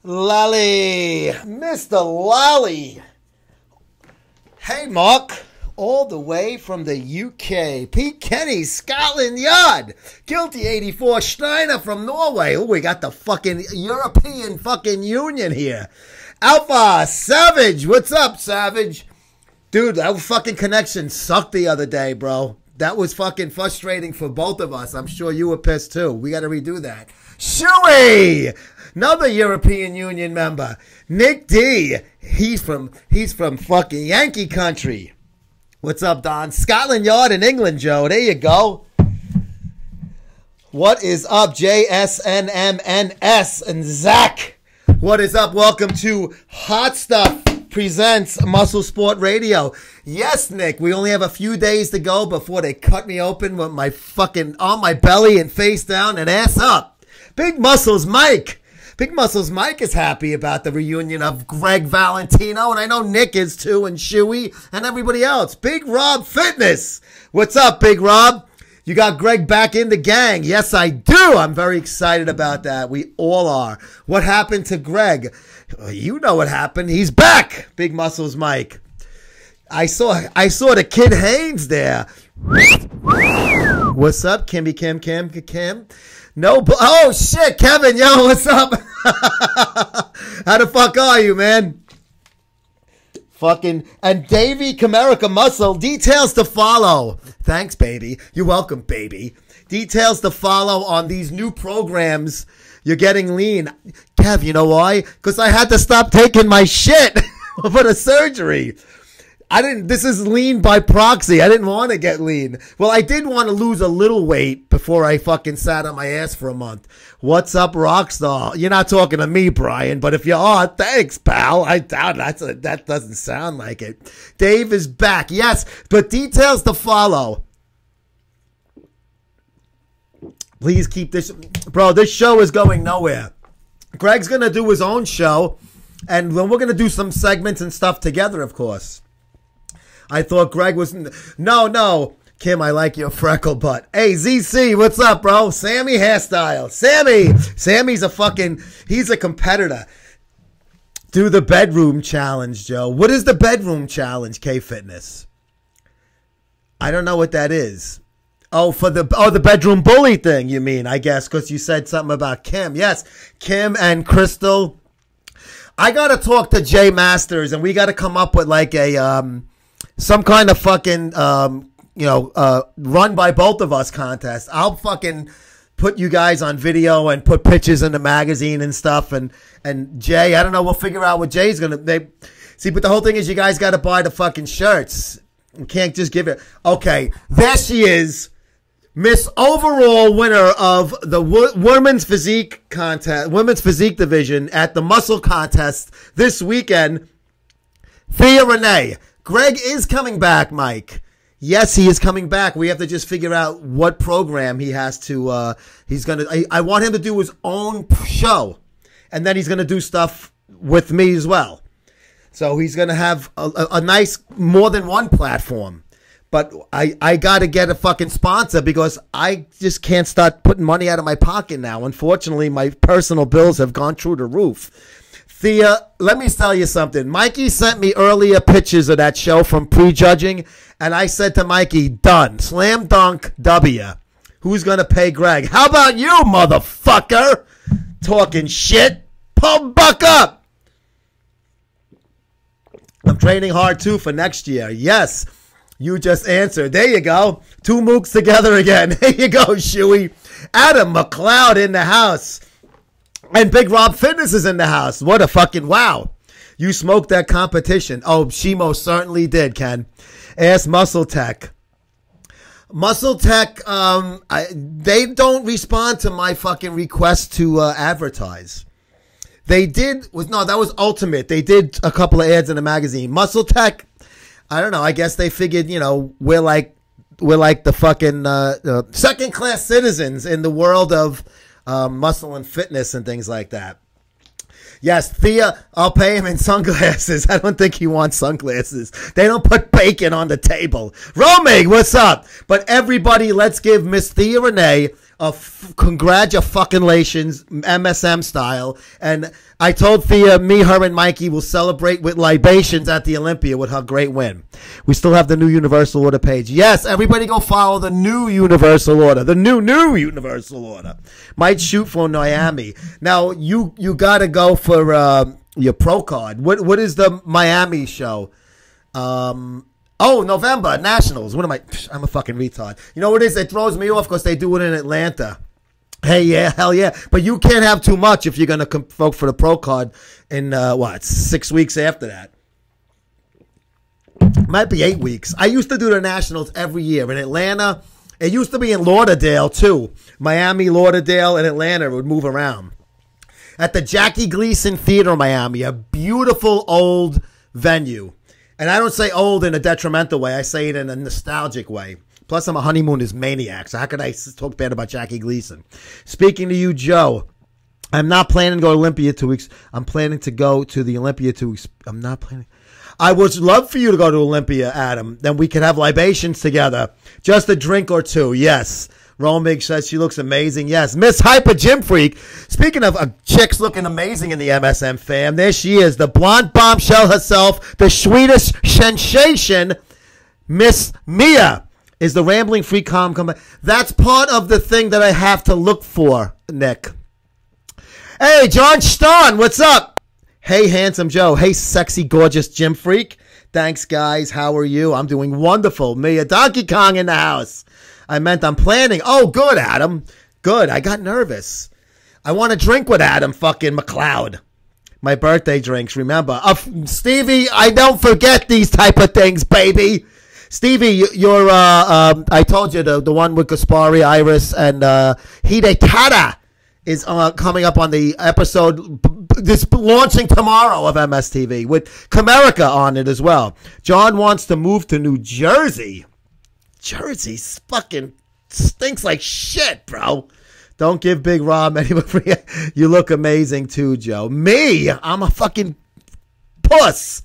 Lally, Mr. Lally. Hey, Mark, all the way from the UK. Pete Kenny, Scotland Yard. Guilty 84, Steiner from Norway. Oh, we got the fucking European fucking Union here. Alpha, Savage. What's up, Savage? Dude, that fucking connection sucked the other day, bro. That was fucking frustrating for both of us. I'm sure you were pissed too. We got to redo that. Shuey! Another European Union member. Nick D. He's from fucking Yankee country. What's up, Don? Scotland Yard in England, Joe. There you go. What is up, JSNMNS and Zach? What is up? Welcome to Hot Stuff Presents MuscleSport Radio. Yes, Nick, we only have a few days to go before they cut me open with my fucking on my belly and face down and ass up. Big Muscles Mike. Big Muscles Mike is happy about the reunion of Greg Valentino, and I know Nick is too, and Shuey, and everybody else. Big Rob Fitness. What's up, Big Rob? You got Greg back in the gang. Yes, I do. I'm very excited about that. We all are. What happened to Greg? You know what happened. He's back, Big Muscles Mike. I saw the Kid Haynes there. What's up, Kimmy Kim? No, oh shit, Kevin, yo, what's up? How the fuck are you, man? Fucking, and Davey Comerica Muscle, details to follow. Thanks, baby. You're welcome, baby. Details to follow on these new programs. You're getting lean. Kev, you know why? Because I had to stop taking my shit for the surgery. This is lean by proxy. I didn't want to get lean. Well, I did want to lose a little weight before I fucking sat on my ass for a month. What's up, Rockstar? You're not talking to me, Brian, but if you are, thanks, pal. I doubt that doesn't sound like it. Dave is back. Yes, but details to follow. Please keep this. Bro, this show is going nowhere. Greg's going to do his own show, and we're going to do some segments and stuff together, of course. I thought Greg was... No. Kim, I like your freckle butt. Hey, ZC, what's up, bro? Sammy hairstyle. Sammy's he's a competitor. Do the bedroom challenge, Joe. What is the bedroom challenge, K-Fitness? I don't know what that is. Oh, the bedroom bully thing, you mean, I guess, because you said something about Kim. Yes, Kim and Crystal. I got to talk to Jay Masters, and we got to come up with like a... some kind of fucking, run by both of us contest. I'll fucking put you guys on video and put pictures in the magazine and stuff. And Jay, I don't know. We'll figure out what Jay's going to... See, but the whole thing is you guys got to buy the fucking shirts. You can't just give it... Okay, there she is. Miss Overall winner of the Women's Physique Contest, Women's Physique Division at the Muscle Contest this weekend, Thea Renee. Greg is coming back, Mike. Yes, he is coming back. We have to just figure out what program he has to, I want him to do his own show. And then he's going to do stuff with me as well. So he's going to have a nice, more than one platform. But I got to get a fucking sponsor because I just can't start putting money out of my pocket now. Unfortunately, my personal bills have gone through the roof. Thea, let me tell you something. Mikey sent me earlier pictures of that show from prejudging, and I said to Mikey, done. Slam dunk W. Who's going to pay Greg? How about you, motherfucker? Talking shit. Pump buck up. I'm training hard, too, for next year. Yes, you just answered. There you go. Two mooks together again. There you go, Shuey. Adam McLeod in the house. And Big Rob Fitness is in the house. What a fucking wow. You smoked that competition. Oh, she most certainly did, Ken. Ask Muscle Tech. Muscle Tech, they don't respond to my fucking request to advertise. They did, that was Ultimate. They did a couple of ads in the magazine. Muscle Tech, I don't know. I guess they figured, we're like the fucking second-class citizens in the world of muscle and fitness and things like that. Yes, Thea, I'll pay him in sunglasses. I don't think he wants sunglasses. They don't put bacon on the table. Romig, what's up? But everybody, let's give Miss Thea Renee Congratulations, MSM style. And I told Thea, me, her, and Mikey will celebrate with libations at the Olympia with her great win. We still have the new Universal Order page. Yes, everybody go follow the new Universal Order. The new Universal Order. Might shoot for Miami. Now, you got to go for your pro card. What is the Miami show? November, Nationals. What am I? I'm a fucking retard. You know what it is? It throws me off because they do it in Atlanta. Hey, yeah, hell yeah. But you can't have too much if you're going to vote for the pro card in, 6 weeks after that. Might be 8 weeks. I used to do the Nationals every year in Atlanta. It used to be in Lauderdale, too. Miami, Lauderdale, and Atlanta would move around. At the Jackie Gleason Theater in Miami, a beautiful old venue. And I don't say old in a detrimental way. I say it in a nostalgic way. Plus, I'm a honeymooners maniac, so how could I talk bad about Jackie Gleason? Speaking to you, Joe, I'm not planning to go to Olympia 2 weeks. I'm planning to go to the Olympia 2 weeks. I'm not planning. I would love for you to go to Olympia, Adam. Then we could have libations together. Just a drink or two, yes. Romig says she looks amazing. Yes. Miss Hyper Gym Freak. Speaking of chicks looking amazing in the MSM fam, there she is. The blonde bombshell herself. The Swedish sensation. Miss Mia is the rambling free calm. That's part of the thing that I have to look for, Nick. Hey, John Stone. What's up? Hey, handsome Joe. Hey, sexy, gorgeous gym freak. Thanks, guys. How are you? I'm doing wonderful. Mia Donkey Kong in the house. I meant I'm planning. Oh, good, Adam. Good. I got nervous. I want to drink with Adam fucking McLeod. My birthday drinks, remember. Stevie, I don't forget these type of things, baby. Stevie, you're, I told you, the one with Gaspari, Iris, and Hidekata is coming up on the episode. This launching tomorrow of MSTV with Comerica on it as well. John wants to move to New Jersey. Jersey fucking stinks like shit, bro. Don't give Big Rob any free. You look amazing too, Joe. Me, I'm a fucking puss.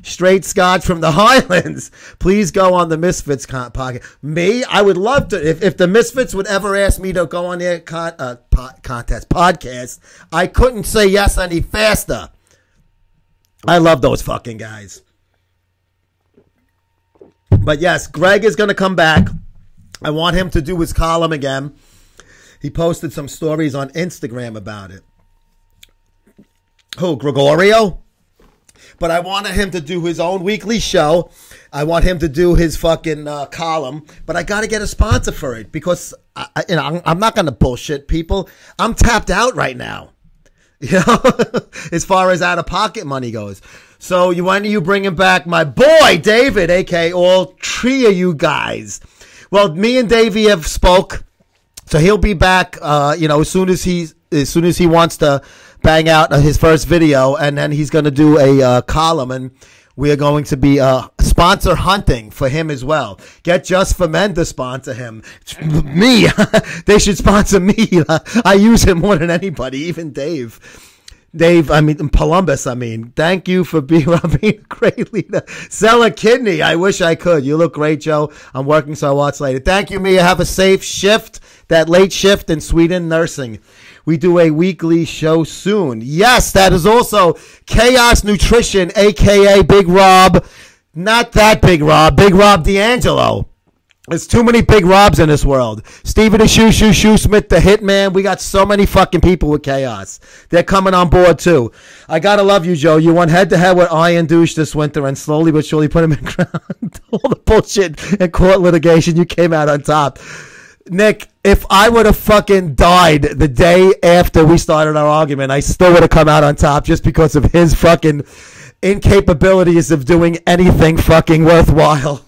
Straight Scotch from the Highlands. Please go on the Misfits podcast. Me, I would love to. If the Misfits would ever ask me to go on their podcast, I couldn't say yes any faster. I love those fucking guys. But yes, Greg is going to come back. I want him to do his column again. He posted some stories on Instagram about it. Who, Gregorio? But I wanted him to do his own weekly show. I want him to do his fucking column. But I got to get a sponsor for it because I'm not going to bullshit people. I'm tapped out right now. You know, as far as out-of-pocket money goes. So when are you bringing back my boy, David, a.k.a. all three of you guys? Well, me and Davey have spoke. So he'll be back, as soon as he wants to bang out his first video. And then he's going to do a column. And we are going to be sponsor hunting for him as well. Get Just for Men to sponsor him. Me. They should sponsor me. I use him more than anybody, even Dave. Columbus, thank you for being a great leader. Sell a kidney. I wish I could. You look great, Joe. I'm working, so I'll watch later. Thank you, Mia. Have a safe shift, that late shift in Sweden nursing. We do a weekly show soon. Yes, that is also Chaos Nutrition, a.k.a. Big Rob. Not that Big Rob. Big Rob D'Angelo. There's too many Big Robs in this world. Steven the Shoe Smith, the Hitman. We got so many fucking people with Chaos. They're coming on board, too. I gotta love you, Joe. You went head-to-head with Iron Douche this winter and slowly but surely put him in ground. All the bullshit and court litigation, you came out on top. Nick, if I would have fucking died the day after we started our argument, I still would have come out on top just because of his fucking incapabilities of doing anything fucking worthwhile.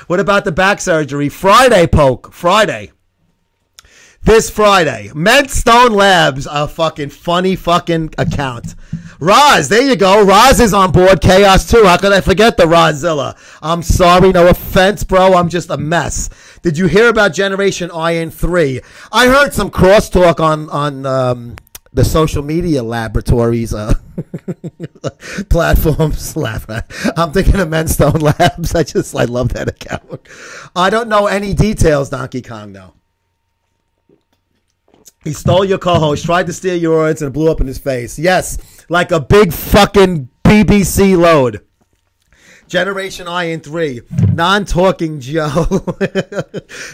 What about the back surgery? Friday, Poke. Friday. This Friday. Medstone Labs, a fucking funny fucking account. Roz, there you go. Roz is on board. Chaos too. How could I forget the Rozilla? I'm sorry. No offense, bro. I'm just a mess. Did you hear about Generation Iron 3? I heard some crosstalk on the social media laboratories platforms. I'm thinking of Menstone Labs. I love that account. I don't know any details, Donkey Kong, though. He stole your co-host, tried to steal your words, and it blew up in his face. Yes, like a big fucking BBC load. Generation Iron 3, non-talking Joe.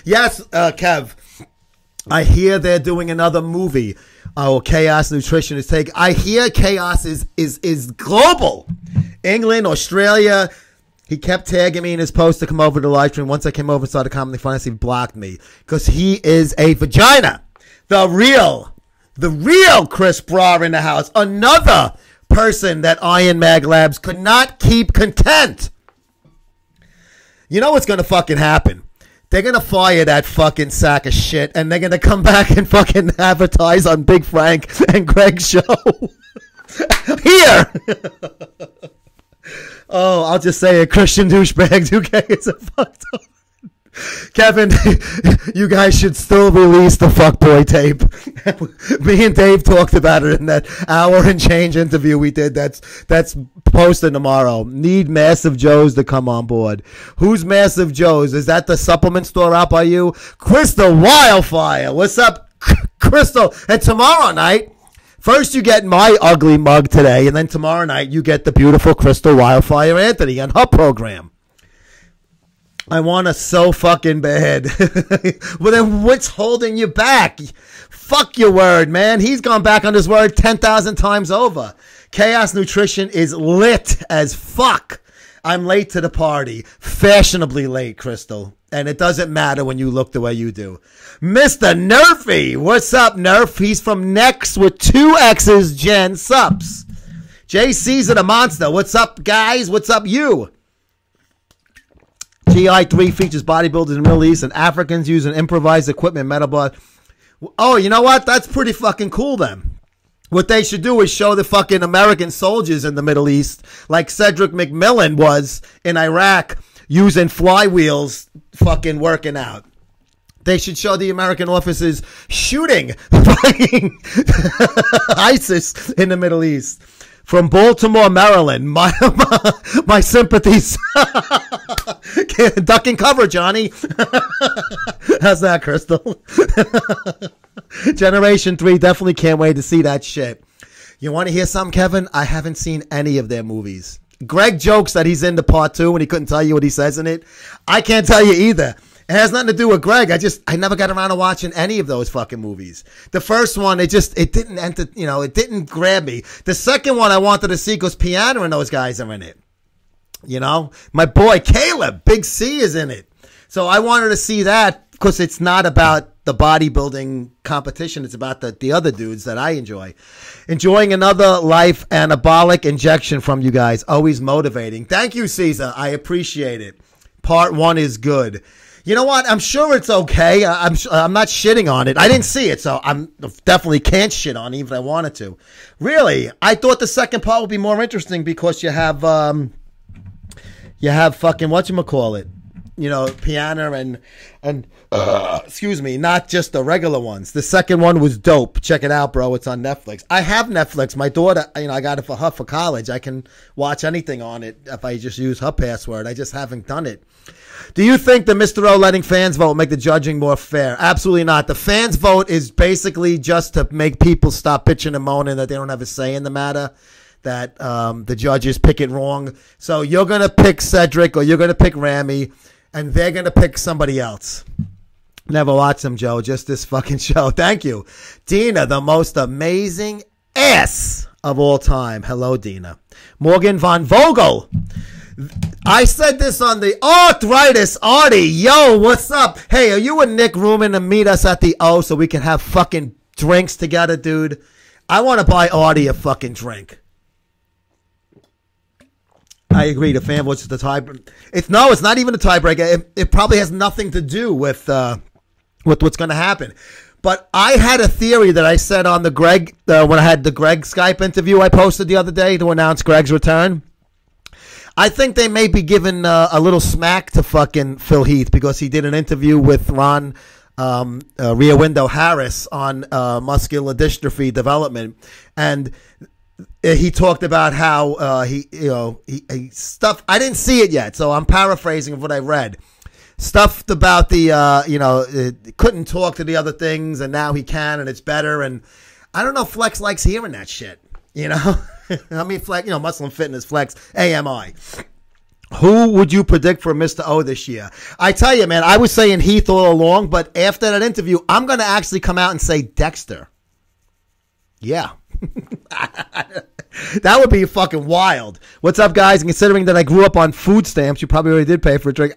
Yes, Kev. I hear they're doing another movie. Oh, Chaos Nutrition is taking. I hear Chaos is global. England, Australia. He kept tagging me in his post to come over to the live stream. Once I came over and started commenting, finally he blocked me because he is a vagina. The real Chris Brar in the house. Another person that Iron Mag Labs could not keep content. You know what's going to fucking happen? They're going to fire that fucking sack of shit and they're going to come back and fucking advertise on Big Frank and Greg's show. Here. Oh, I'll just say it. Christian douchebags. UK is a fucked up. Kevin, you guys should still release the fuckboy tape. Me and Dave talked about it in that hour and change interview we did. That's posted tomorrow. Need Massive Joe's to come on board. Who's Massive Joe's? Is that the supplement store out by you? Crystal Wildfire. What's up, Crystal? And tomorrow night, first you get my ugly mug today, and then tomorrow night you get the beautiful Crystal Wildfire Anthony on her program. I want us so fucking bad. Well, then what's holding you back? Fuck your word, man. He's gone back on his word 10,000 times over. Chaos Nutrition is lit as fuck. I'm late to the party. Fashionably late, Crystal. And it doesn't matter when you look the way you do. Mr. Nerfy. What's up, Nerf? He's from Next with 2 X's, Jen. Sups. JC's the monster. What's up, guys? What's up, you? GI3 features bodybuilders in the Middle East and Africans using improvised equipment, metabolic. Oh, you know what? That's pretty fucking cool then. What they should do is show the fucking American soldiers in the Middle East, like Cedric McMillan was in Iraq, using flywheels, fucking working out. They should show the American officers shooting fucking ISIS in the Middle East. From Baltimore, Maryland, my sympathies. Duck and cover, Johnny. How's that, Crystal? Generation 3, definitely can't wait to see that shit. You want to hear something, Kevin? I haven't seen any of their movies. Greg jokes that he's into part 2 and he couldn't tell you what he says in it. I can't tell you either. It has nothing to do with Greg. I never got around to watching any of those fucking movies. The first one, it didn't enter, it didn't grab me. The second one I wanted to see because Piano and those guys are in it. My boy Caleb, Big C is in it. So I wanted to see that because it's not about the bodybuilding competition. It's about the other dudes that I enjoy. Enjoying another life anabolic injection from you guys. Always motivating. Thank you, Caesar. I appreciate it. Part 1 is good. You know what? I'm sure it's okay. I'm not shitting on it. I didn't see it, so I'm definitely can't shit on it even if I wanted to. Really, I thought the second part would be more interesting because you have fucking whatchamacallit, Piano and excuse me, not just the regular ones. The second one was dope. Check it out, bro. It's on Netflix. I have Netflix. My daughter, I got it for her for college. I can watch anything on it if I just use her password. I just haven't done it. Do you think the Mr. O letting fans vote will make the judging more fair? Absolutely not. The fans vote is basically just to make people stop bitching and moaning that they don't have a say in the matter, that the judges pick it wrong. So you're going to pick Cedric or you're going to pick Rami, and they're going to pick somebody else. Never watched them, Joe. Just this fucking show. Thank you. Dina, the most amazing ass of all time. Hello, Dina. Morgan Von Vogel. I said this on the Arthritis Artie. Yo, what's up? Hey, are you and Nick rooming to meet us at the O so we can have fucking drinks together, dude? I want to buy Artie a fucking drink. I agree. The fan votes is the tie. It's not even a tiebreaker. It probably has nothing to do with what's going to happen. But I had a theory that I said on the Greg when I had the Greg Skype interview I posted the other day to announce Greg's return. I think they may be giving a little smack to fucking Phil Heath because he did an interview with Ron Rear Window Harris on muscular dystrophy development, and he talked about how he stuff. I didn't see it yet, so I'm paraphrasing of what I read. stuff about the, couldn't talk to the other things, and now he can, and it's better. And I don't know if Flex likes hearing that shit, I mean, Flex, Muscle and Fitness, Flex, AMI. Who would you predict for Mr. O this year? I tell you, man, I was saying Heath all along, but after that interview, I'm going to actually come out and say Dexter. Yeah. That would be fucking wild. What's up, guys? And considering that I grew up on food stamps, you probably already did pay for a drink.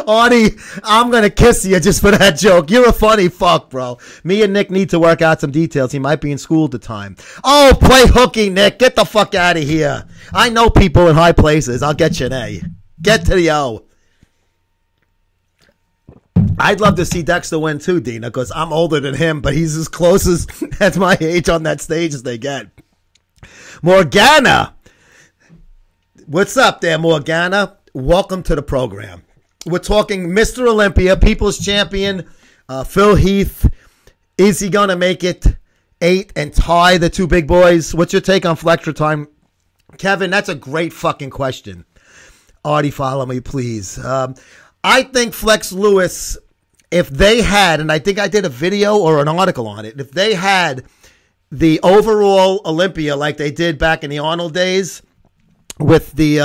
Arnie, I'm going to kiss you just for that joke. You're a funny fuck, bro. Me and Nick need to work out some details. He might be in school at the time. Oh, play hooky, Nick. Get the fuck out of here. I know people in high places. I'll get you an A. Get to the O. I'd love to see Dexter win too, Dina, because I'm older than him, but he's as close as at my age on that stage as they get. Morgana. What's up there, Morgana? Welcome to the program. We're talking Mr. Olympia, People's Champion, Phil Heath. Is he going to make it 8 and tie the two big boys? What's your take on Flex time? Kevin, that's a great fucking question. Artie, follow me, please. I think Flex Lewis, if they had, and I think I did a video or an article on it, if they had the overall Olympia like they did back in the Arnold days with the,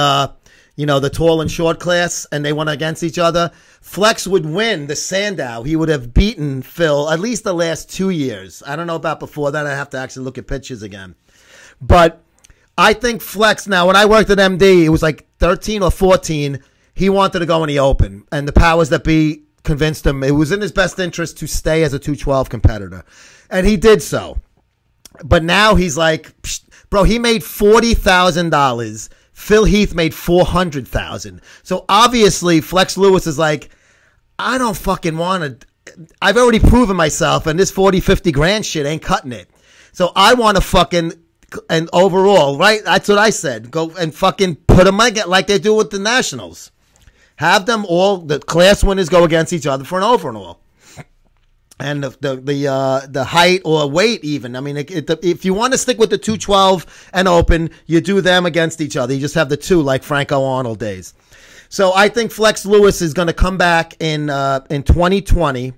the tall and short class, and they went against each other, Flex would win the Sandow. He would have beaten Phil at least the last 2 years. I don't know about before that. I have to actually look at pictures again. But I think Flex, now when I worked at MD, it was like 13 or 14. He wanted to go in the open, and the powers that be convinced him it was in his best interest to stay as a 212 competitor. And he did so. But now he's like, bro, he made $40,000. Phil Heath made $400,000. So obviously Flex Lewis is like, I don't fucking want to. I've already proven myself, and this 40, 50 grand shit ain't cutting it. So I want to fucking, and overall, right? That's what I said. Go and fucking put them like they do with the Nationals. Have them all, the class winners go against each other for an overall. And the height or weight even. I mean, if you want to stick with the 212 and open, you do them against each other. You just have the two like Franco Arnold days. So I think Flex Lewis is going to come back in 2020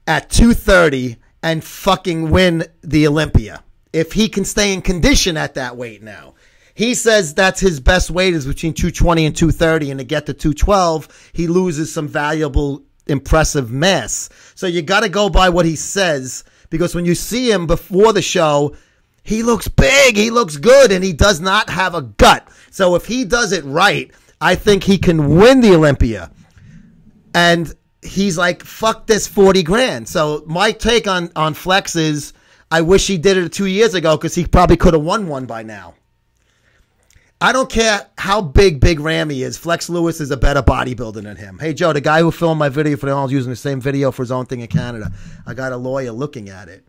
at 230 and fucking win the Olympia. If he can stay in condition at that weight now. He says that's his best weight is between 220 and 230, and to get to 212, he loses some valuable, impressive mass. So you got to go by what he says, because when you see him before the show, he looks big, he looks good, and he does not have a gut. So if he does it right, I think he can win the Olympia. And he's like, fuck this 40 grand. So my take on Flex is, I wish he did it 2 years ago, because he probably could have won one by now. I don't care how big Ram is. Flex Lewis is a better bodybuilder than him. Hey, Joe, the guy who filmed my video for the Arnold using the same video for his own thing in Canada. I got a lawyer looking at it.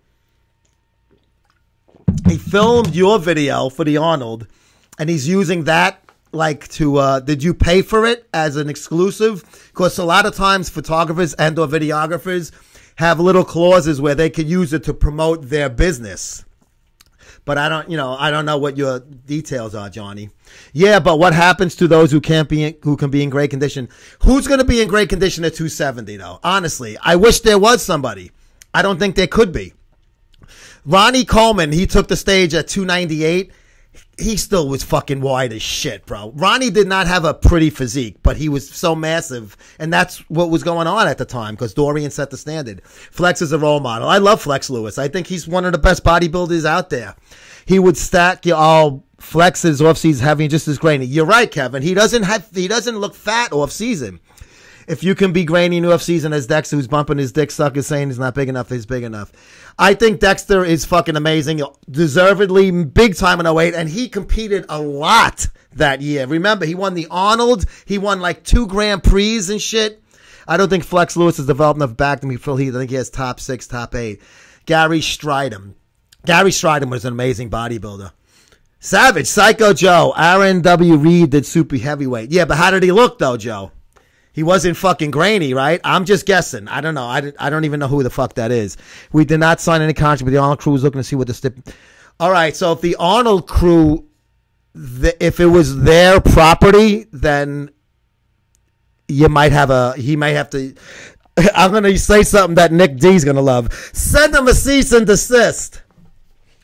He filmed your video for the Arnold, and he's using that like to, did you pay for it as an exclusive? Because a lot of times photographers and or videographers have little clauses where they could use it to promote their business. But I don't know what your details are, Johnny. Yeah, but what happens to those who can be in great condition? Who's going to be in great condition at 270 though? Honestly, I wish there was somebody. I don't think there could be. Ronnie Coleman, he took the stage at 298. He still was fucking wide as shit, bro. Ronnie did not have a pretty physique, but he was so massive, and that's what was going on at the time because Dorian set the standard. Flex is a role model. I love Flex Lewis. I think he's one of the best bodybuilders out there. He would stack Flex is off season having just as grainy. You're right, Kevin. He doesn't look fat off season. If you can be grainy in off season as Dexter, who's bumping his dick sucker saying he's not big enough, he's big enough. I think Dexter is fucking amazing, deservedly big time in 08, and he competed a lot that year. Remember, he won the Arnold. He won like 2 Grand Prix and shit. I don't think Flex Lewis has developed enough back to me. Phil Heath, I think he has top 6, top 8. Gary Stridham. Gary Stridham was an amazing bodybuilder. Savage, Psycho Joe, Aaron W. Reed did super heavyweight. Yeah, but how did he look though, Joe? He wasn't fucking grainy, right? I'm just guessing. I don't know. I don't even know who the fuck that is. We did not sign any contract, but the Arnold crew was looking to see what the All right, so if the Arnold crew, if it was their property, then he might have to. I'm going to say something that Nick D's going to love. Send him a cease and desist.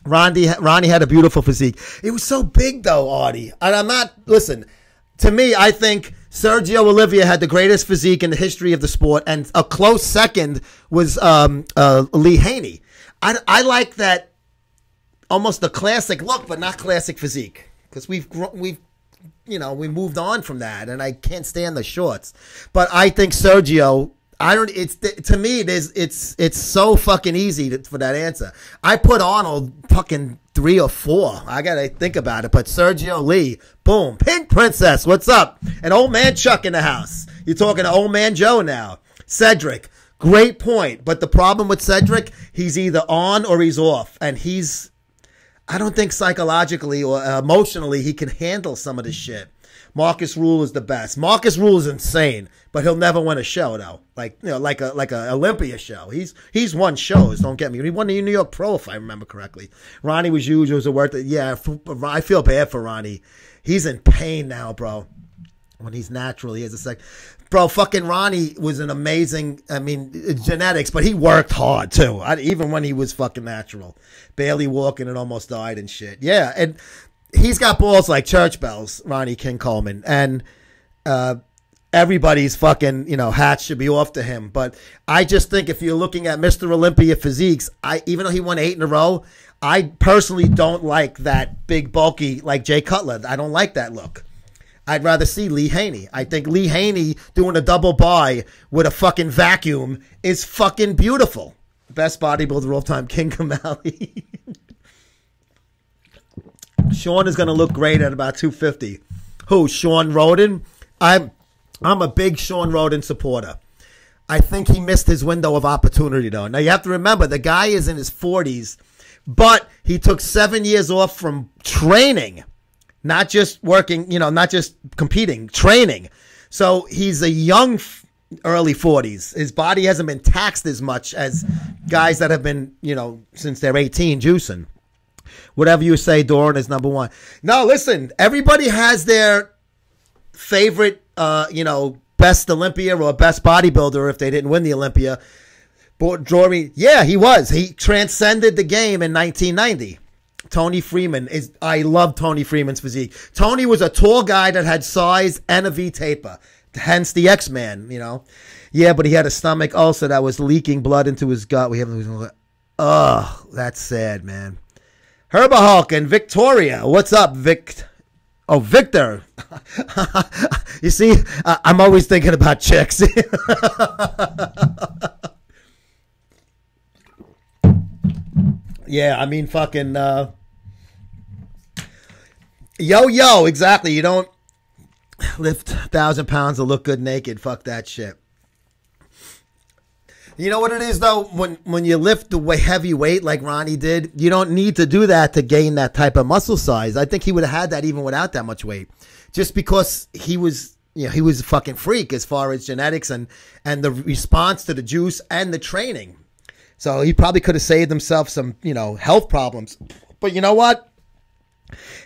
Ronnie had a beautiful physique. It was so big, though, Artie. And I'm not, listen, to me, I think Sergio Oliva had the greatest physique in the history of the sport, and a close second was Lee Haney. I like that, almost the classic look, but not classic physique, because we moved on from that, and I can't stand the shorts. But I think Sergio, to me, it's so fucking easy for that answer. I put Arnold fucking 3 or 4. I gotta think about it. But Sergio Lee, boom, Pink Princess, what's up? And Old Man Chuck in the house. You're talking to Old Man Joe now. Cedric, great point. But the problem with Cedric, he's either on or he's off, and I don't think psychologically or emotionally he can handle some of this shit. Marcus Rule is the best. Marcus Rule is insane, but he'll never win a show though. Like a Olympia show. He's won shows. Don't get me. He won the New York Pro, if I remember correctly. Ronnie was huge. It was worth it. Yeah, I feel bad for Ronnie. He's in pain now, bro. When he's natural, he has a sec. Bro, fucking Ronnie was an amazing. I mean, genetics, but he worked hard too. Even when he was fucking natural, barely walking and almost died and shit. Yeah, and he's got balls like church bells, Ronnie King Coleman, and everybody's fucking, hats should be off to him. But I just think if you're looking at Mr. Olympia physiques, even though he won 8 in a row, I personally don't like that big bulky like Jay Cutler. I don't like that look. I'd rather see Lee Haney. I think Lee Haney doing a double buy with a fucking vacuum is fucking beautiful. Best bodybuilder of all time, King Kamali. Sean is going to look great at about 250. Who? Sean Roden? I'm a big Sean Roden supporter. I think he missed his window of opportunity, though. Now, you have to remember, the guy is in his 40s, but he took 7 years off from training, not just working, not just competing, training. So he's a young early 40s. His body hasn't been taxed as much as guys that have been, since they're 18 juicing. Whatever you say, Doran is number 1. No, listen, everybody has their favorite, best Olympia or best bodybuilder if they didn't win the Olympia. But Doran, yeah, he was. He transcended the game in 1990. Tony Freeman I love Tony Freeman's physique. Tony was a tall guy that had size and a V-taper, hence the X-Man, Yeah, but he had a stomach ulcer that was leaking blood into his gut. Oh, that's sad, man. Herbahulk and Victoria. What's up, Vic? Oh, Victor. You see, I'm always thinking about chicks. Yeah, I mean, fucking, yo, exactly. You don't lift 1,000 pounds to look good naked. Fuck that shit. You know what it is, though? When you lift the heavy weight like Ronnie did, you don't need to do that to gain that type of muscle size. I think he would have had that even without that much weight. Just because he was a fucking freak as far as genetics and the response to the juice and the training. So he probably could have saved himself some, health problems. But you know what?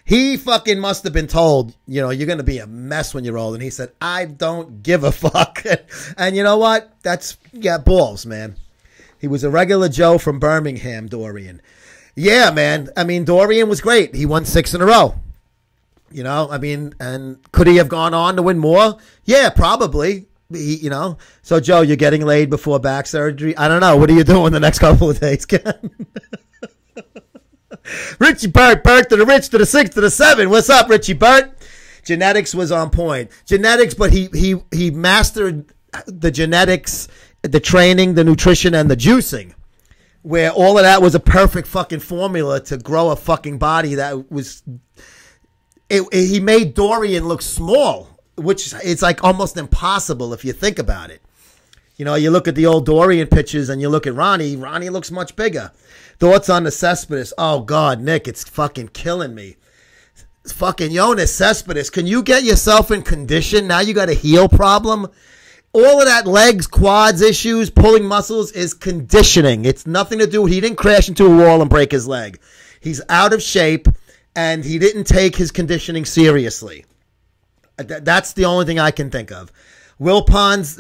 He fucking must have been told, you're going to be a mess when you're old. And he said, I don't give a fuck. And you know what? That's got balls, man. He was a regular Joe from Birmingham, Dorian. Yeah, man. I mean, Dorian was great. He won 6 in a row. And could he have gone on to win more? Yeah, probably. So Joe, you're getting laid before back surgery? I don't know. What are you doing the next couple of days, Ken? Richie Burt to the rich, to the 6, to the 7. What's up, Richie Burt? Genetics was on point. Genetics, but he mastered the genetics, the training, the nutrition, and the juicing, where all of that was a perfect fucking formula to grow a fucking body that was... He made Dorian look small, which it's like almost impossible if you think about it. You look at the old Dorian pictures and you look at Ronnie. Ronnie looks much bigger. Thoughts on the Cespedes? Oh, God, Nick, it's fucking killing me. It's fucking Jonas Cespedes. Can you get yourself in condition? Now you got a heel problem. All of that legs, quads issues, pulling muscles is conditioning. It's nothing to do. He didn't crash into a wall and break his leg. He's out of shape, and he didn't take his conditioning seriously. That's the only thing I can think of. Wilpons,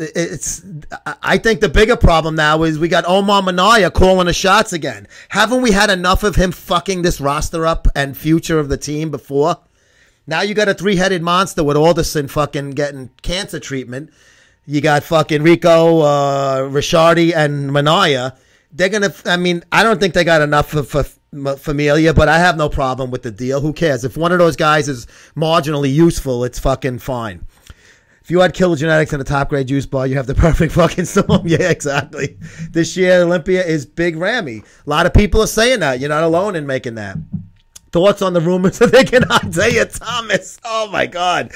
I think the bigger problem now is we got Omar Minaya calling the shots again. Haven't we had enough of him fucking this roster up and future of the team before? Now you got a three-headed monster with Alderson fucking getting cancer treatment. You got fucking Rico, Ricciardi, and Minaya. They're going to, I mean, I don't think they got enough for Familia, but I have no problem with the deal. Who cares? If one of those guys is marginally useful, it's fucking fine. If you had killer genetics in a top-grade juice bar, you have the perfect fucking storm. Yeah, exactly. This year, Olympia is Big Ramy. A lot of people are saying that. You're not alone in making that. Thoughts on the rumors of thinking Isaiah Thomas? Oh, my God.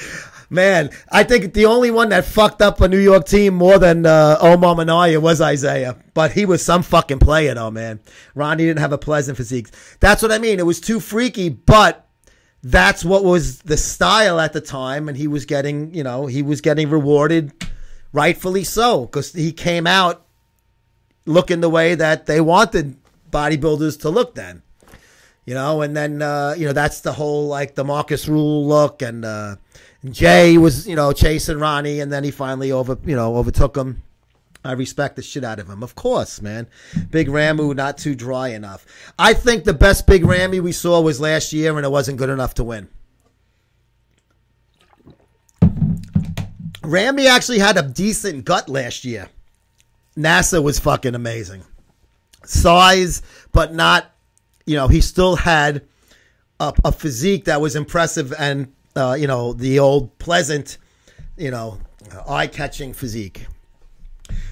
Man, I think the only one that fucked up a New York team more than Omar Minaya was Isaiah. But he was some fucking player, though, man. Ronnie didn't have a pleasant physique. That's what I mean. It was too freaky, but that's what was the style at the time, and he was getting, rewarded, rightfully so, because he came out looking the way that they wanted bodybuilders to look then, and then, that's the whole, like, the Marcus Rule look, and Jay was, chasing Ronnie, and then he finally overtook him. I respect the shit out of him. Of course, man. Big Ramu, not too dry enough. I think the best Big Ramy we saw was last year, and it wasn't good enough to win. Ramy actually had a decent gut last year. NASA was fucking amazing. Size, but not, he still had a physique that was impressive and, the old pleasant, eye-catching physique.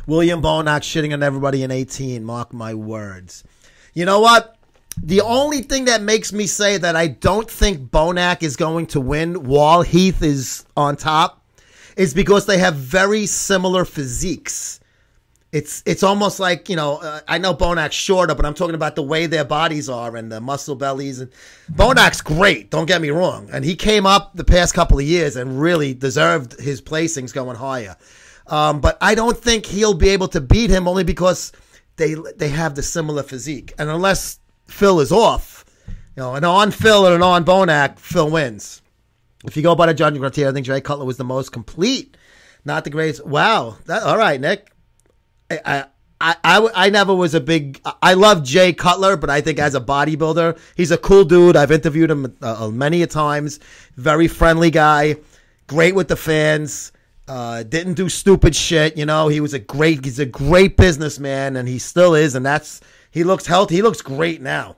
William Bonac shitting on everybody in 18. Mark my words. You know what? The only thing that makes me say that I don't think Bonac is going to win while Heath is on top is because they have very similar physiques. It's almost like, I know Bonac's shorter, but I'm talking about the way their bodies are and the muscle bellies. And Bonac's great, don't get me wrong. And he came up the past couple of years and really deserved his placings going higher. But I don't think he'll be able to beat him only because they have the similar physique. And unless Phil is off, an on Phil and an on Bonac, Phil wins. If you go by the judging criteria, I think Jay Cutler was the most complete, not the greatest. Wow. All right, Nick. I never was a big, I love Jay Cutler, but I think as a bodybuilder, he's a cool dude. I've interviewed him many a times. Very friendly guy. Great with the fans. Didn't do stupid shit. He's a great businessman, and he still is. And he looks healthy. He looks great now.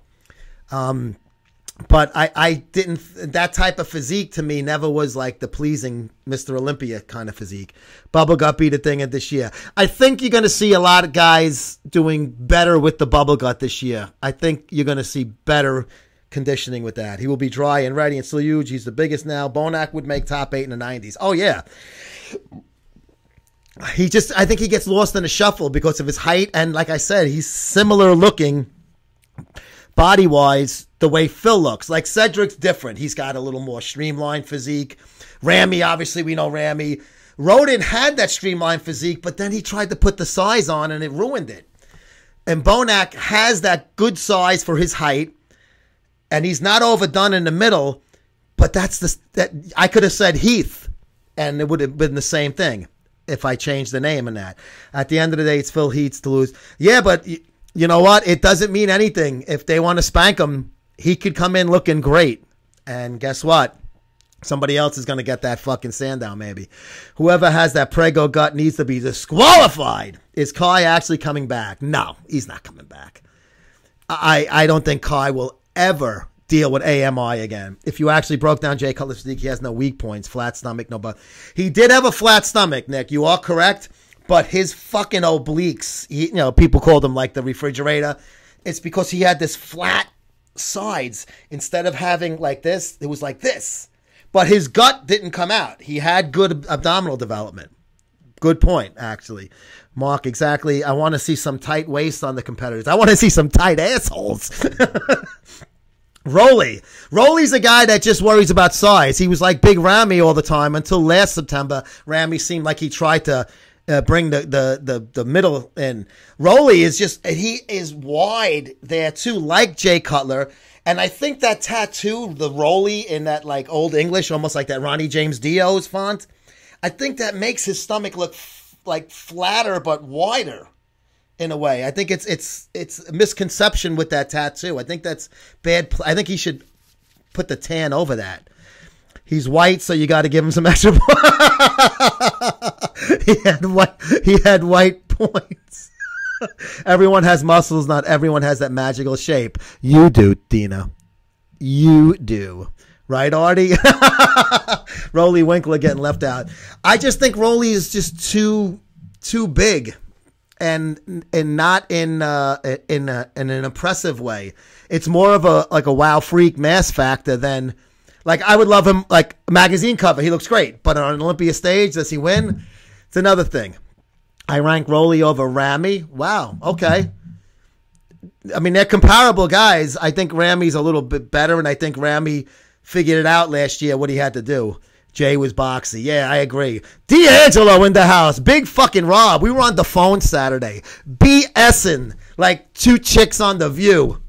But I didn't, that type of physique to me never was like the pleasing Mr. Olympia kind of physique. Bubble gut beat a thing at this year. I think you're going to see a lot of guys doing better with the bubble gut this year. I think you're going to see better conditioning with that. He will be dry and ready and still huge. He's the biggest now. Bonac would make top 8 in the 90s. Oh, yeah. I think he gets lost in the shuffle because of his height. And like I said, he's similar looking body-wise the way Phil looks. Like Cedric's different. He's got a little more streamlined physique. Ramy, obviously we know Ramy. Rodin had that streamlined physique, but then he tried to put the size on and it ruined it. And Bonac has that good size for his height, and he's not overdone in the middle, but that I could have said Heath, and it would have been the same thing if I changed the name in that. At the end of the day, it's Phil Heath to lose. Yeah, but you know what? It doesn't mean anything. If they want to spank him, he could come in looking great. And guess what? Somebody else is going to get that fucking Sandown, maybe. Whoever has that prego gut needs to be disqualified. Is Kai actually coming back? No, he's not coming back. I don't think Kai will ever deal with AMI again. If you actually broke down Jay Cutler's physique, he has no weak points, flat stomach, no butt. He did have a flat stomach, Nick. You are correct. But his fucking obliques, people called him like the refrigerator. It's because he had this flat sides. Instead of having like this, it was like this. But his gut didn't come out. He had good abdominal development. Good point, actually. Mark, exactly. I want to see some tight waist on the competitors. I want to see some tight assholes. Rolly's a guy that just worries about size. He was like Big Ramy all the time until last September. Ramy seemed like he tried to bring the middle in. Rolly is he is wide there too, like Jay Cutler. And I think that tattoo, the Rolly in that like old English, almost like that Ronnie James Dio's font, I think that makes his stomach look like flatter but wider in a way. I think it's a misconception with that tattoo. I think that's bad. I think he should put the tan over that. He's white, so you got to give him some extra. He had white points. Everyone has muscles. Not everyone has that magical shape. You do, Dina. You do. Right, Artie? Rolly Winkler getting left out. I just think Rolly is just too big, and not in an impressive way. It's more of a wow freak mass factor than, like, I would love him like magazine cover. He looks great, but on an Olympia stage, does he win? It's another thing. I rank Rolly over Ramy. Wow. Okay. I mean, they're comparable guys. I think Ramy's a little bit better, and I think Ramy figured it out last year what he had to do. Jay was boxy. Yeah, I agree. D'Angelo in the house. Big fucking Rob. We were on the phone Saturday. BSing like two chicks on The View.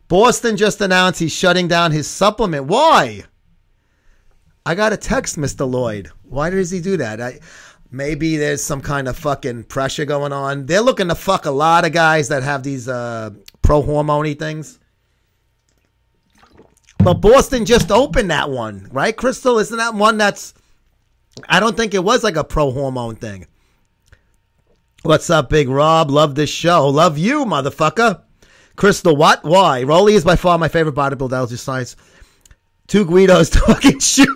Boston just announced he's shutting down his supplement. Why? I got a text, Mr. Lloyd. Why does he do that? Maybe there's some kind of fucking pressure going on. They're looking to fuck a lot of guys that have these pro-hormone-y things. But Boston just opened that one, right, Crystal? Isn't that one that's... I don't think it was like a pro-hormone thing. What's up, Big Rob? Love this show. Love you, motherfucker. Crystal, what? Why? Rolly is by far my favorite bodybuilder. That was just science. Two Guidos talking shoes.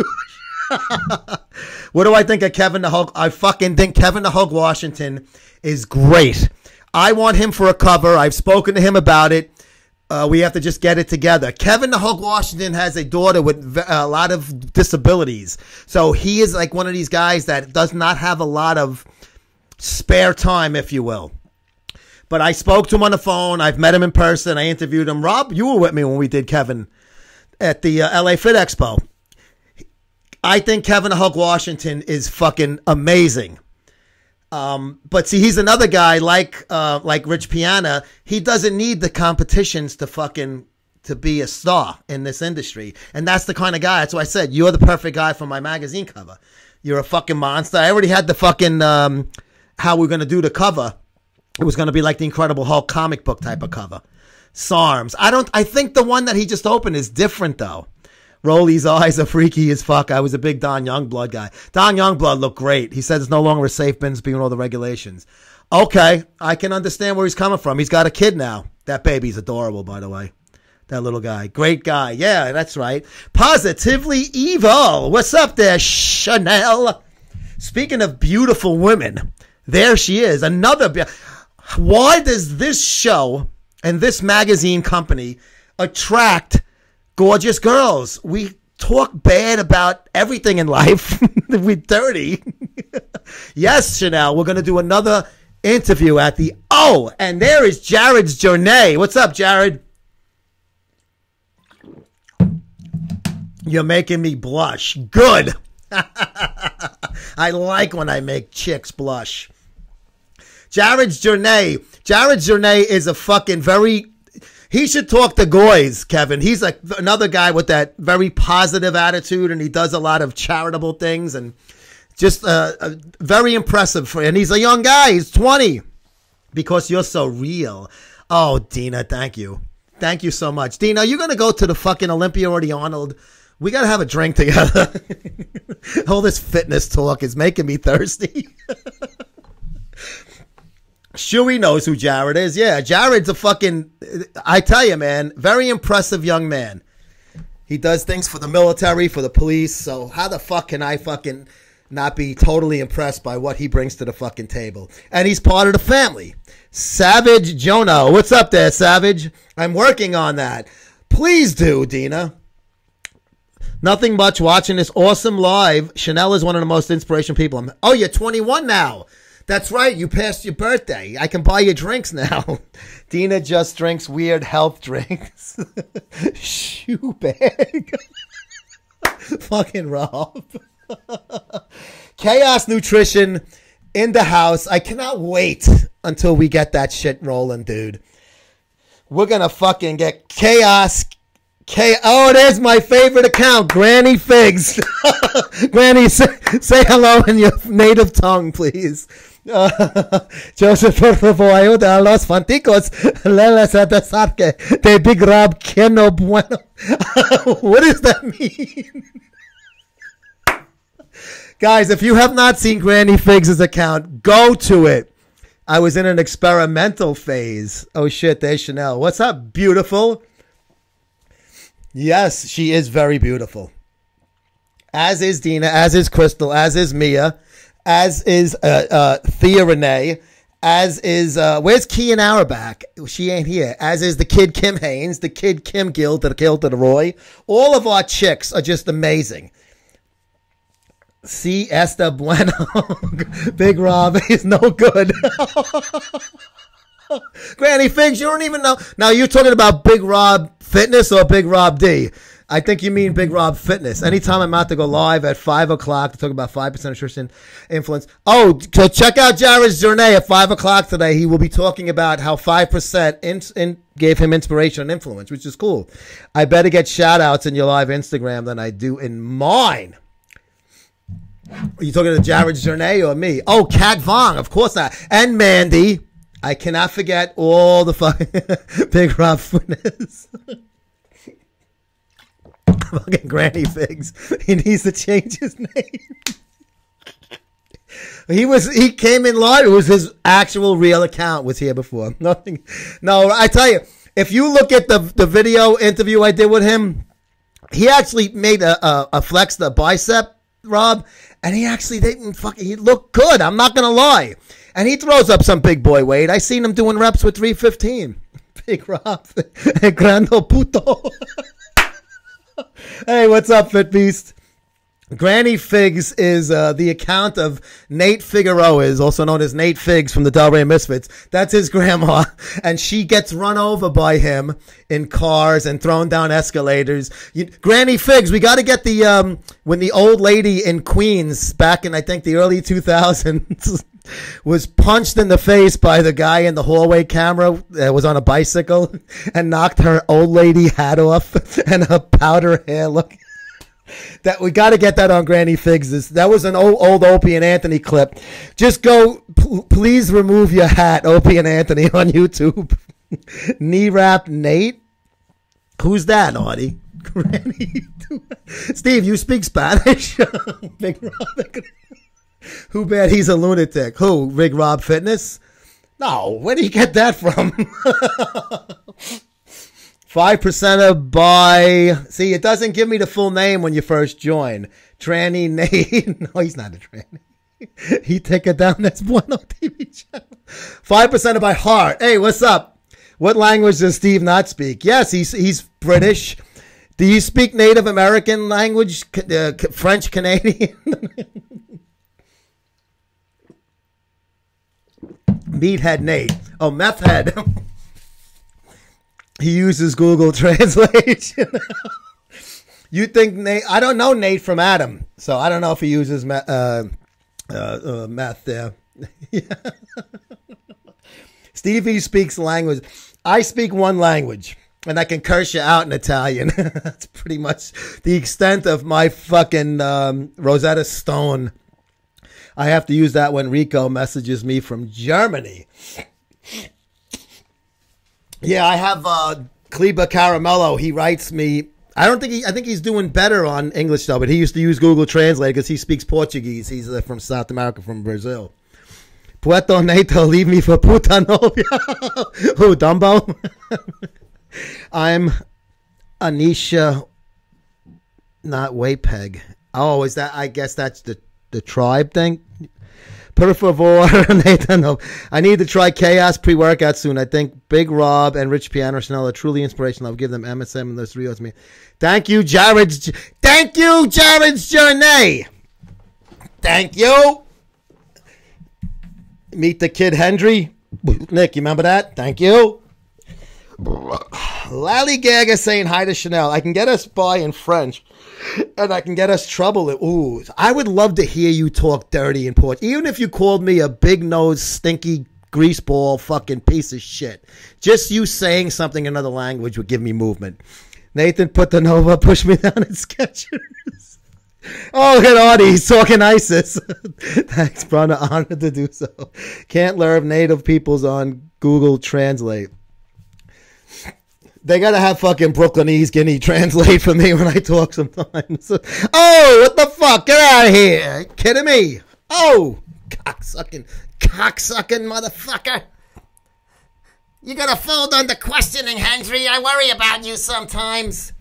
What do I think of Kevin the Hulk? I fucking think Kevin the Hulk Washington is great. I want him for a cover. I've spoken to him about it. We have to just get it together. Kevin the Hulk Washington has a daughter with a lot of disabilities. So he is like one of these guys that does not have a lot of spare time, if you will. But I spoke to him on the phone. I've met him in person. I interviewed him. Rob, you were with me when we did Kevin at the LA Fit Expo. I think Kevin the Hulk Washington is fucking amazing. But see, he's another guy like Rich Piana. He doesn't need the competitions to be a star in this industry. And that's the kind of guy. That's why I said, you're the perfect guy for my magazine cover. You're a fucking monster. I already had the fucking, how we're going to do the cover. It was going to be like the Incredible Hulk comic book type of cover. SARMs. I think the one that he just opened is different though. Rolly's eyes are freaky as fuck. I was a big Don Youngblood guy. Don Youngblood looked great. He said it's no longer a safe bins being all the regulations. Okay, I can understand where he's coming from. He's got a kid now. That baby's adorable, by the way. That little guy. Great guy. Yeah, that's right. Positively evil. What's up there, Chanel? Speaking of beautiful women, there she is. Why does this show and this magazine company attract gorgeous girls? We talk bad about everything in life. We're dirty. Yes, Chanel, we're going to do another interview at the... Oh, and there is Jared's Journey. What's up, Jared? You're making me blush. Good. I like when I make chicks blush. Jared's Journey. Jared's Journey is a fucking very... He should talk to Goys, Kevin. He's like another guy with that very positive attitude, and he does a lot of charitable things, and just very impressive. And he's a young guy. He's 20. Because you're so real. Oh, Dina, thank you. Thank you so much. Dina, are you going to go to the fucking Olympia or the Arnold? We got to have a drink together. All this fitness talk is making me thirsty. Shuey knows who Jared is. Yeah, Jared's a fucking, I tell you, man, very impressive young man. He does things for the military, for the police. So how the fuck can I fucking not be totally impressed by what he brings to the fucking table? And he's part of the family. Savage Jono. What's up there, Savage? I'm working on that. Please do, Dina. Nothing much watching this awesome live. Chanel is one of the most inspirational people. Oh, you're 21 now. That's right. You passed your birthday. I can buy you drinks now. Dina just drinks weird health drinks. Shoe bag. Fucking Rob. Chaos Nutrition in the house. I cannot wait until we get that shit rolling, dude. We're going to fucking get Chaos There's my favorite account, Granny Figs. Granny, say hello in your native tongue, please. Joseph, por favor, ayuda a los fanticos. Leles a desarque de Big Rob que no bueno. What does that mean? Guys, if you have not seen Granny Figs' account, go to it. I was in an experimental phase. Oh, shit, there's Chanel. What's up, beautiful? Yes, she is very beautiful. As is Dina, as is Crystal, as is Mia, as is Thea Renee, as is, where's Kian Arabak? She ain't here. As is the kid Kim Haynes, the kid Kim Gilder Roy. All of our chicks are just amazing. See, Esther Bueno. Big Rob is no good. Granny Figs, you don't even know. Now, you're talking about Big Rob Fitness or Big Rob D? I think you mean Big Rob Fitness. Anytime I'm out to go live at 5 o'clock to talk about 5% nutrition influence. Oh, so check out Jared's journey at 5 o'clock today. He will be talking about how 5% gave him inspiration and influence, which is cool. I better get shout outs in your live Instagram than I do in mine. Are you talking to Jared's journey or me? Oh, Kat Vong, of course not. And Mandy. I cannot forget all the fucking Big Rob Fitness. Fucking Granny Figs. He needs to change his name. He came in live. It was his actual real account was here before. Nothing. No, I tell you, if you look at the video interview I did with him, he actually made a flex the bicep, Rob, and he looked good. I'm not gonna lie. And he throws up some big boy weight. I seen him doing reps with 315. Big Rob. Grando puto. Hey, what's up, Fit Beast? Granny Figs is the account of Nate Figueroa, is also known as Nate Figs from the Delray Misfits. That's his grandma, and she gets run over by him in cars and thrown down escalators. Granny Figs, we got to get the when the old lady in Queens back in I think the early 2000s was punched in the face by the guy in the hallway camera that was on a bicycle and knocked her old lady hat off and her powder hair look. That we got to get that on Granny Figs. That was an old Opie and Anthony clip. Just go, please remove your hat, Opie and Anthony on YouTube. Knee wrap Nate. Who's that, Audie? Granny. Steve, you speak Spanish? Big Rob. Who bet he's a lunatic? Who? Big Rob Fitness? No, where do you get that from? 5% by, see, it doesn't give me the full name when you first join. Tranny Nate. No, he's not a tranny. He take it down. That's Bueno TV channel. 5% by heart. Hey, what's up? What language does Steve not speak? Yes, he's British. Do you speak Native American language? French Canadian? Meathead Nate. Oh, meth head. He uses Google Translation. You think Nate? I don't know Nate from Adam, so I don't know if he uses meth there. Stevie speaks language. I speak one language, and I can curse you out in Italian. That's pretty much the extent of my fucking Rosetta Stone. I have to use that when Rico messages me from Germany. Yeah, I have Kleba Caramello. He writes me. I think he's doing better on English though, but he used to use Google Translate because he speaks Portuguese. He's from South America, from Brazil. Puerto Neto, leave me for puta novia. Who, Dumbo? I'm Anisha, not Waypeg. Oh, is that? I guess that's the tribe thing. Por favor, Nathan. I need to try Chaos pre-workout soon. I think Big Rob and Rich Piano Chanel are truly inspirational. I'll give them MSM and those Rios me. Thank you, Jared's journey. Thank you. Meet the kid Hendry. Nick, you remember that? Thank you. Lally Gaga saying hi to Chanel. I can get us by in French. And I can get us trouble. Ooh, I would love to hear you talk dirty in Portuguese. Even if you called me a big-nosed, stinky, greaseball fucking piece of shit. Just you saying something in another language would give me movement. Nathan put the Nova, push me down in Skechers. Oh, look at Artie. He's talking ISIS. Thanks, brother. Honored to do so. Can't learn native peoples on Google Translate. They got to have fucking Brooklynese Guinea translate for me when I talk sometimes. Oh, what the fuck? Get out of here. You kidding me? Oh, cocksucking motherfucker. You got to fold under questioning, Henry. I worry about you sometimes.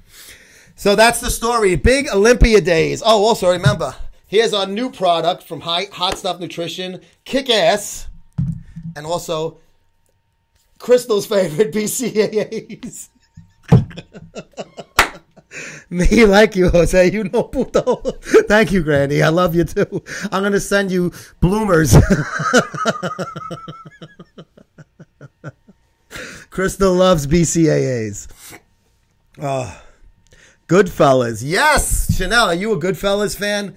So that's the story. Big Olympia days. Oh, also remember, here's our new product from Hot Stuff Nutrition. Kick ass. And also, Crystal's favorite BCAAs. Me like you, Jose. You know, puto. Thank you, Granny. I love you too. I'm going to send you bloomers. Crystal loves BCAAs. Goodfellas. Yes! Chanel, are you a Goodfellas fan?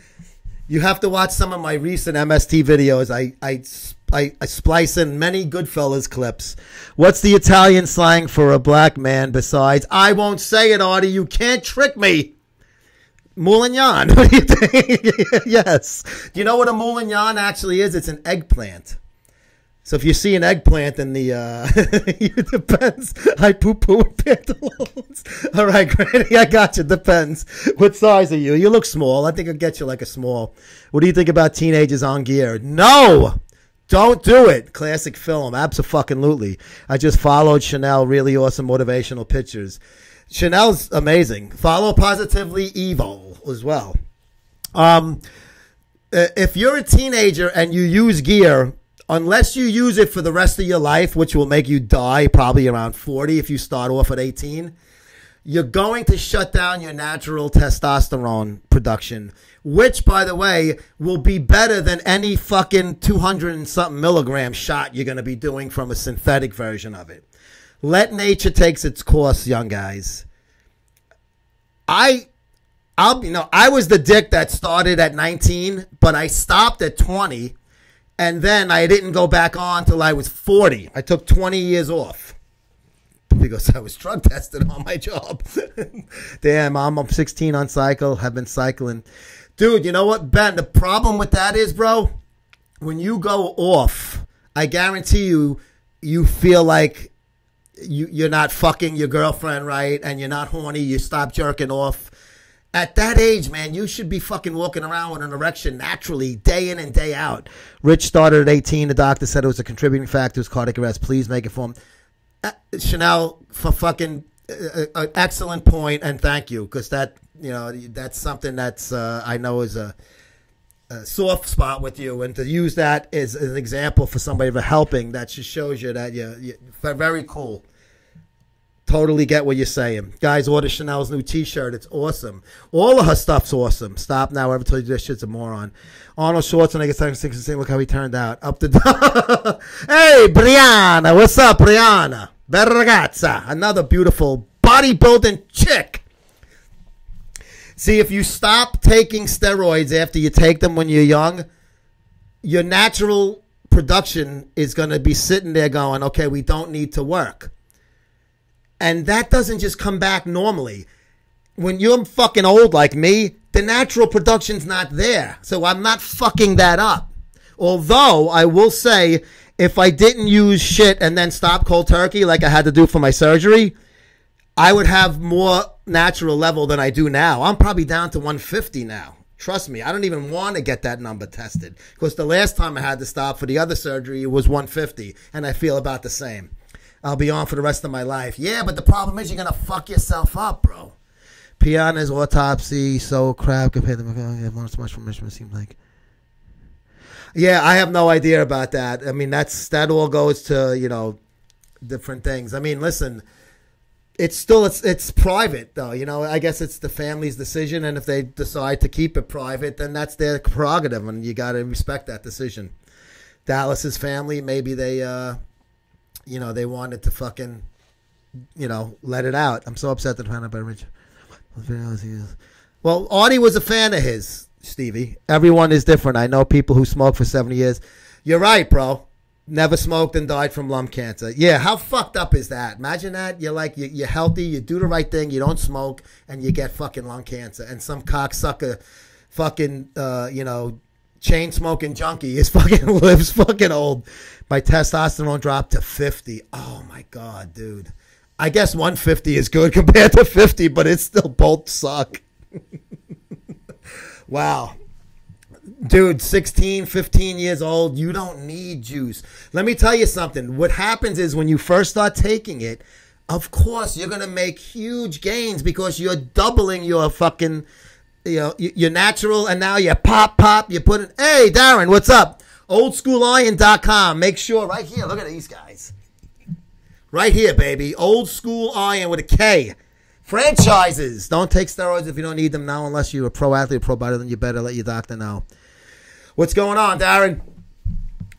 You have to watch some of my recent MST videos. I splice in many Goodfellas clips. What's the Italian slang for a black man besides, I won't say it, Artie, you can't trick me? Moulignon. What do you think? Yes. Do you know what a moulignon actually is? It's an eggplant. So if you see an eggplant in the, it depends. I poo-poo in pantaloons. All right, Granny, I got you. Depends. What size are you? You look small. I think I'll get you like a small. What do you think about Teenagers on Gear? No! Don't do it. Classic film. Abso-fucking-lutely. I just followed Chanel. Really awesome motivational pictures. Chanel's amazing. Follow Positively Evil as well. If you're a teenager and you use gear, unless you use it for the rest of your life, which will make you die probably around 40 if you start off at 18, you're going to shut down your natural testosterone production, which, by the way, will be better than any fucking 200 and something milligram shot you're going to be doing from a synthetic version of it. Let nature take its course, young guys. I was the dick that started at 19, but I stopped at 20. And then I didn't go back on till I was 40. I took 20 years off because I was drug tested on my job. Damn, I'm 16 on cycle. Have been cycling. Dude, you know what, Ben? The problem with that is, bro, when you go off, I guarantee you feel like you're not fucking your girlfriend right and you're not horny. You stop jerking off. At that age, man, you should be fucking walking around with an erection naturally, day in and day out. Rich started at 18. The doctor said it was a contributing factor to his cardiac arrest. Please make it for him. Chanel, for fucking an excellent point, and thank you, because that, that's something that's I know is a soft spot with you, and to use that as an example for somebody for helping, that just shows you that you're very cool. Totally get what you're saying. Guys, order Chanel's new t-shirt. It's awesome. All of her stuff's awesome. Stop now. Whoever told you this shit's a moron. Arnold Schwarzenegger, 16, look how he turned out. Up the Hey, Brianna. What's up, Brianna? Bella ragazza. Another beautiful bodybuilding chick. See, if you stop taking steroids after you take them when you're young, your natural production is going to be sitting there going, okay, we don't need to work. And that doesn't just come back normally. When you're fucking old like me, the natural production's not there. So I'm not fucking that up. Although, I will say, if I didn't use shit and then stop cold turkey like I had to do for my surgery, I would have more natural level than I do now. I'm probably down to 150 now. Trust me, I don't even want to get that number tested. Because the last time I had to stop for the other surgery, it was 150. And I feel about the same. I'll be on for the rest of my life. Yeah, but the problem is you're going to fuck yourself up, bro. Piana's autopsy, so crap compared to not so much from Michigan, seems like. Yeah, I have no idea about that. I mean, that all goes to, different things. I mean, listen, it's private, though. I guess it's the family's decision, and if they decide to keep it private, then that's their prerogative, and you got to respect that decision. Dallas's family, maybe they... they wanted to fucking, let it out. I'm so upset that I found out by Rich. Well, Artie was a fan of his, Stevie. Everyone is different. I know people who smoke for 70 years. You're right, bro. Never smoked and died from lung cancer. Yeah, how fucked up is that? Imagine that. You're like, you're healthy, you do the right thing, you don't smoke, and you get fucking lung cancer. And some cocksucker fucking, chain smoking junkie is fucking lives fucking old. My testosterone dropped to 50. Oh my God, dude. I guess 150 is good compared to 50, but it still both suck. Wow. Dude, 16, 15 years old, you don't need juice. Let me tell you something. What happens is when you first start taking it, of course, you're going to make huge gains because you're doubling your fucking, your natural, and now you pop, you put it. Hey, Darren, what's up? OldSchoolIron.com. Make sure, right here, look at these guys. Right here, baby. Old School Iron with a K. Franchises. Don't take steroids if you don't need them now unless you're a pro athlete, pro bodybuilder, then you better let your doctor know. What's going on, Darren?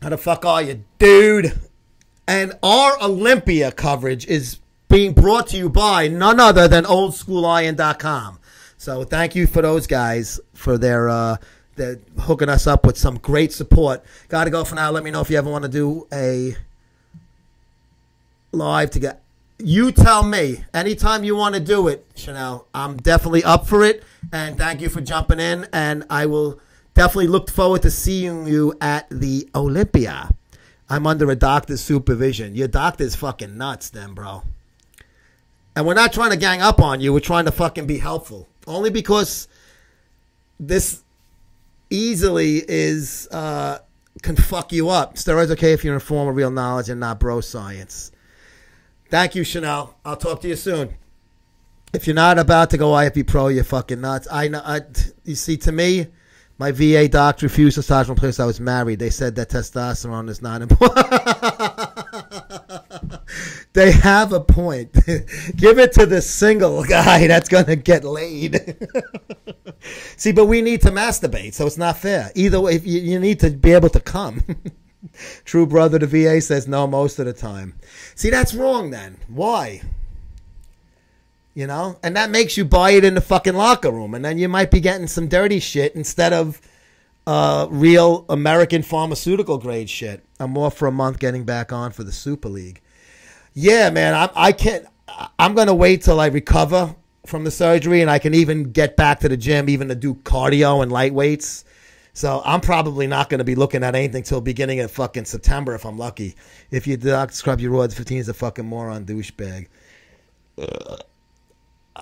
How the fuck are you, dude? And our Olympia coverage is being brought to you by none other than OldSchoolIron.com. So thank you for those guys for their hooking us up with some great support. Got to go for now. Let me know if you ever want to do a live together. You tell me. Anytime you want to do it, Chanel, I'm definitely up for it. And thank you for jumping in. And I will definitely look forward to seeing you at the Olympia. I'm under a doctor's supervision. Your doctor's fucking nuts then, bro. And we're not trying to gang up on you. We're trying to fucking be helpful. Only because this easily is can fuck you up. Steroids okay if you're informed of real knowledge and not bro science. Thank you, Chanel. I'll talk to you soon. If you're not about to go IFB Pro, you're fucking nuts. I know. You see, to me, my VA doctor refused to massage from place I was married. They said that testosterone is not important. They have a point. Give it to the single guy that's going to get laid. See, but we need to masturbate, so it's not fair. Either way, you need to be able to come. True brother, the VA says no most of the time. See, that's wrong then. Why? And that makes you buy it in the fucking locker room, and then you might be getting some dirty shit instead of real American pharmaceutical grade shit. I'm off for a month getting back on for the Super League. Yeah, man, I can't. I'm going to wait till I recover from the surgery and I can even get back to the gym, even to do cardio and light weights. So I'm probably not going to be looking at anything till beginning of fucking September if I'm lucky. If you doctor scrub your roids, 15 is a fucking moron douchebag.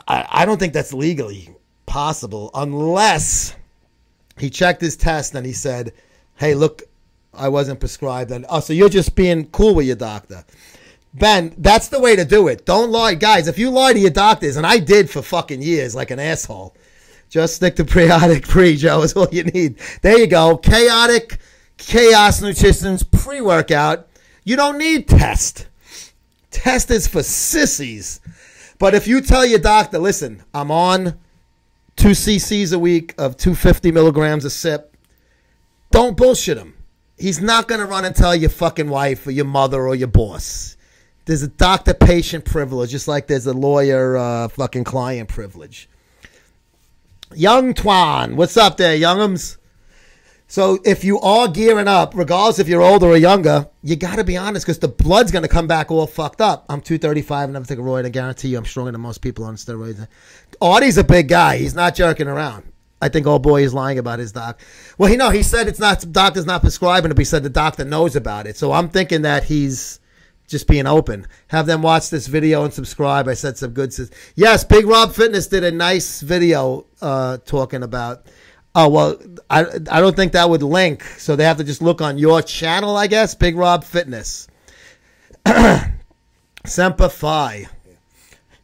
I don't think that's legally possible unless he checked his test and he said, hey, look, I wasn't prescribed. And so you're just being cool with your doctor. Ben, that's the way to do it. Don't lie. Guys, if you lie to your doctors, and I did for fucking years like an asshole, just stick to Chaotic Pre-Joe is all you need. There you go. Chaotic Chaos Nutrition's pre-workout. You don't need test. Test is for sissies. But if you tell your doctor, listen, I'm on 2 cc's a week of 250 milligrams a sip, don't bullshit him. He's not going to run and tell your fucking wife or your mother or your boss. There's a doctor-patient privilege, just like there's a lawyer fucking client privilege. Young Twan, what's up there, youngums? So if you are gearing up, regardless if you're older or younger, you got to be honest because the blood's going to come back all fucked up. I'm 235 and never take a roid. I guarantee you I'm stronger than most people on steroids. Artie's a big guy. He's not jerking around. I think old boy is lying about his doc. Well, he said it's not, doctor's not prescribing it, but he said the doctor knows about it. So I'm thinking that he's just being open. Have them watch this video and subscribe. I said some good. Yes, Big Rob Fitness did a nice video talking about. Oh, well, I don't think that would link. So they have to just look on your channel, I guess. Big Rob Fitness. Semper Fi.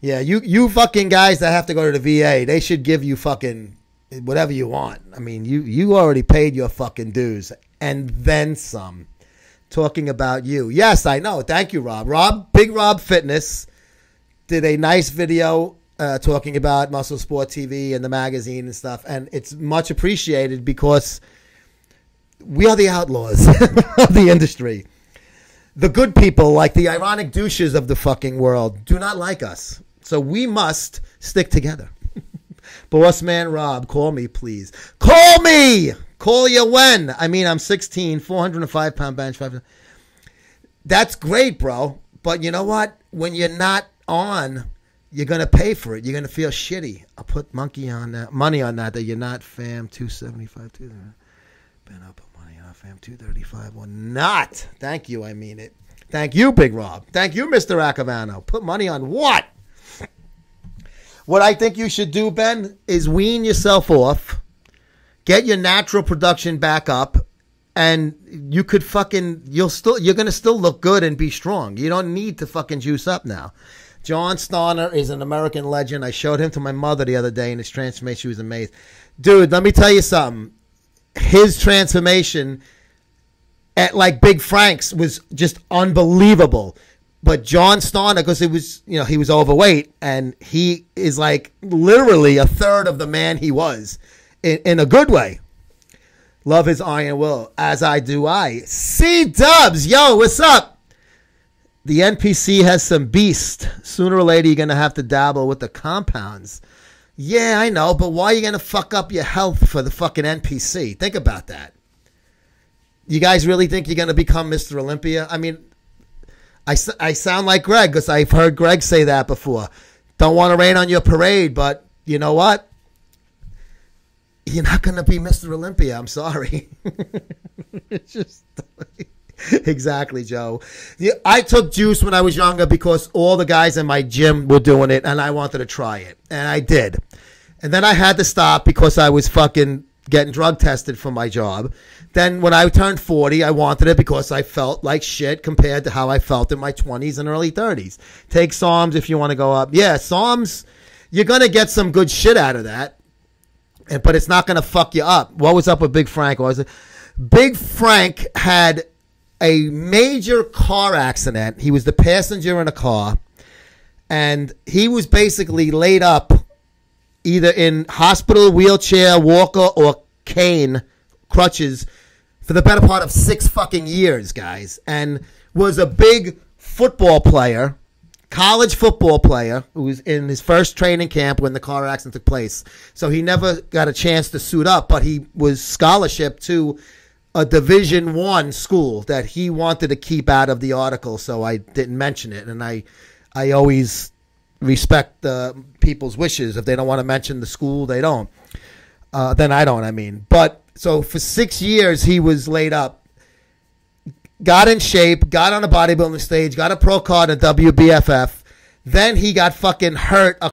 Yeah, you fucking guys that have to go to the VA, they should give you fucking whatever you want. I mean, you already paid your fucking dues. And then some. Talking about you. Yes, I know. Thank you, Rob. Big Rob Fitness did a nice video talking about MuscleSport TV and the magazine and stuff. And it's much appreciated because we are the outlaws of the industry. The good people, like the ironic douches of the fucking world, do not like us. So we must stick together. Boss man Rob, call me, please. Call me! Call you when? I mean, I'm 16, 405-pound bench. That's great, bro. But you know what? When you're not on, you're gonna pay for it. You're gonna feel shitty. I'll put money on that you're not fam 275 2. Ben, I'll put money on fam 235 or not. Thank you. I mean it. Thank you, Big Rob. Thank you, Mr. Acavano. Put money on what? What I think you should do, Ben, is wean yourself off, get your natural production back up, and you could you're gonna still look good and be strong. You don't need to fucking juice up now. John Starner is an American legend. I showed him to my mother the other day, and his transformation, she was amazed. Dude, let me tell you something. His transformation at like Big Frank's was just unbelievable. But John Starner, because it was, he was overweight, and he is like literally a third of the man he was in a good way. Love his iron will, as I do I. C-Dubs, yo, what's up? The NPC has some beast. Sooner or later, you're going to have to dabble with the compounds. Yeah, I know, but why are you going to fuck up your health for the fucking NPC? Think about that. You guys really think you're going to become Mr. Olympia? I mean, I sound like Greg, because I've heard Greg say that before. Don't want to rain on your parade, but you know what? You're not going to be Mr. Olympia. I'm sorry. It's just... Exactly, Joe. I took juice when I was younger because all the guys in my gym were doing it, and I wanted to try it, and I did. And then I had to stop because I was fucking getting drug tested for my job. Then when I turned 40, I wanted it because I felt like shit compared to how I felt in my 20s and early 30s. Take Psalms if you want to go up. Yeah, Psalms, you're going to get some good shit out of that, but it's not going to fuck you up. What was up with Big Frank? Big Frank had a major car accident. He was the passenger in a car, and he was basically laid up either in hospital, wheelchair, walker, or cane, crutches, for the better part of 6 fucking years, guys, and was a big football player, college football player, who was in his first training camp when the car accident took place. So he never got a chance to suit up, but he was scholarship to a Division I school that he wanted to keep out of the article, so I didn't mention it. And I always respect people's wishes. If they don't want to mention the school, they don't. Then I don't, I mean. But so for 6 years, he was laid up, got in shape, got on a bodybuilding stage, got a pro card at WBFF. Then he got fucking hurt a